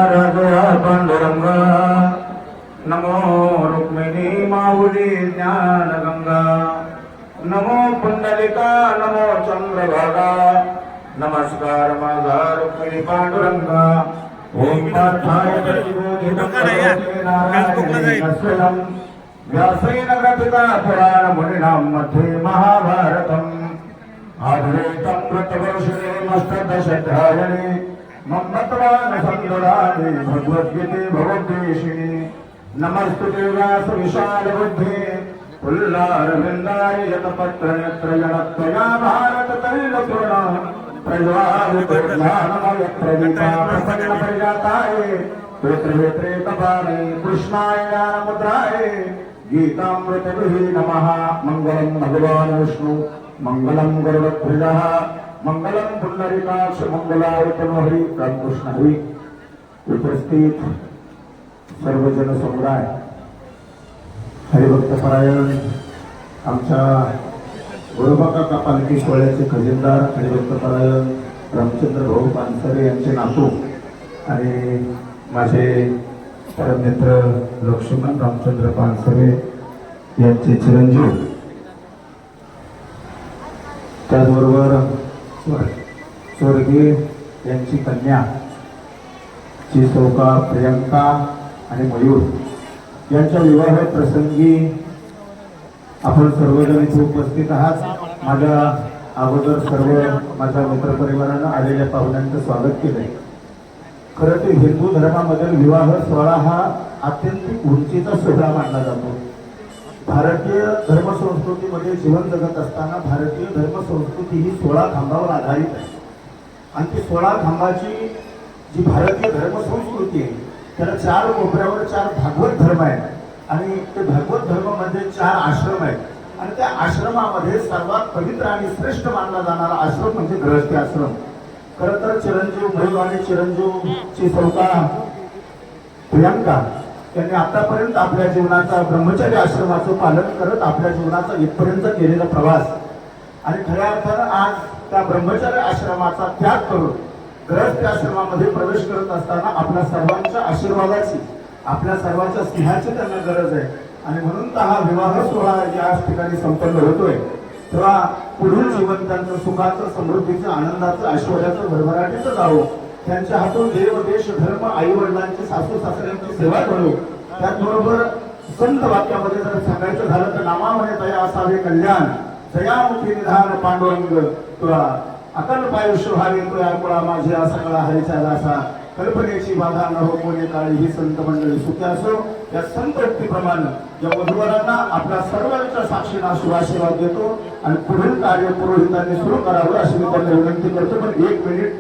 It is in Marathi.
राजया पांडुरंग नमो रुक्मिणी माऊली ज्ञानगंगा नमो पुंडलिका नमो चंद्रभागा नमस्कार माझा रुक्मिणी पांडुरंगा ओम पार्थाय प्रतिबोधितं व्यासेन ग्रथिता पुराण मुनिनां मध्ये महाभारतम् आधुनिकं कृतवर्षे मस्तदशध्यायने मम्मत्वान् संददामि भगवद्गीते भगवद्वेषिणे नमस्तुते व्यास विशालबुद्धे पुल्लारविन्दाय यतपत्रनेत्रयणत्वया भारततैलपूर्ण प्रज्वालितो ज्ञानमयप्रदीपा प्रसन्नपरिजाताय वेत्रे तपाने कृष्णाय ज्ञानमुद्राय गीतामृतविहि नमः मङ्गलं भगवान् विष्णु मङ्गलं गरुडध्वजः मंगलम पुंडरीकाक्ष मंगलाय तनोहरी रामकृष्ण हरी. उपस्थित सर्व जनसमुदाय, हरिभक्तपरायण आमच्या गोरोबाका पालखी सोहळ्याचे खजिनदार हरिभक्तपरायण रामचंद्र भाऊ पानसरे यांचे नातू आणि माझे परममित्र लक्ष्मण रामचंद्र पानसरे यांचे चिरंजीव, त्याचबरोबर स्वर्गीय यांची कन्या चिसोका प्रियंका आणि मयूर यांच्या विवाह प्रसंगी आपण सर्वजण इथे उपस्थित आहात. माझ्या अगोदर सर्व माझ्या मित्रपरिवारानं आलेल्या पाहुण्यांचं स्वागत केलंय. खरं तर हिंदू धर्मामधील विवाह सोहळा हा अत्यंत उंचीचा सोहळा मानला जातो. भारतीय धर्मसंस्कृतीमध्ये जीवन जगत असताना भारतीय धर्मसंस्कृती ही 16 खांबावर आधारित आहे आणि ती 16 खांबाची जी भारतीय धर्मसंस्कृती आहे त्याला 4 कोपऱ्यावर 4 भागवत धर्म आहेत आणि ते भागवत धर्मामध्ये 4 आश्रम आहेत आणि त्या आश्रमामध्ये सर्वात पवित्र आणि श्रेष्ठ मानला जाणारा आश्रम म्हणजे गृहस्थी आश्रम. खरं तर चिरंजीव मयूर आणि चिरंजीव चिसोका प्रियंका त्यांनी आतापर्यंत आपल्या जीवनाचा ब्रह्मचर्य आश्रमाचं पालन करत आपल्या जीवनाचा इथपर्यंत केलेला प्रवास आणि खऱ्या अर्थानं आज त्या ब्रह्मचर्य आश्रमाचा त्याग करून गृहस्थ आश्रमामध्ये प्रवेश करत असताना आपल्या सर्वांच्या आशीर्वादाची, आपल्या सर्वांच्या स्नेहाची त्यांना गरज आहे आणि म्हणून तर हा विवाह सोहळा या ठिकाणी संपन्न होतोय. तेव्हा पुढील जीवन त्यांचं सुखाचं, समृद्धीचं, आनंदाचं, ऐश्वर्याचं, भरभराटीचं जावो. त्यांच्या हातून देव, देश, धर्म, आई वडिलांची, सासू सासऱ्यांची सेवा करू. त्याचबरोबर संत वाक्यामध्ये जर सांगायचं झालं तर नामामध्ये दया असावे कल्याण, जयामुखी निधान पांडुरंग तुला अकल पायुष्य व्हावे तुया कुळा माझी सगळा हरीचा दासा कल्पनेची बाधा न हो कोणी काळी ही संत मंडळी सुखी असो. या संत उक्तीप्रमाणे या वधूवरांना आपल्या सर्वांच्या साक्षीना शुभाशीर्वाद देतो आणि पुढील कार्य पुरोहितांनी सुरू करावं अशी मी त्यांना विनंती करतो. पण 1 मिनिट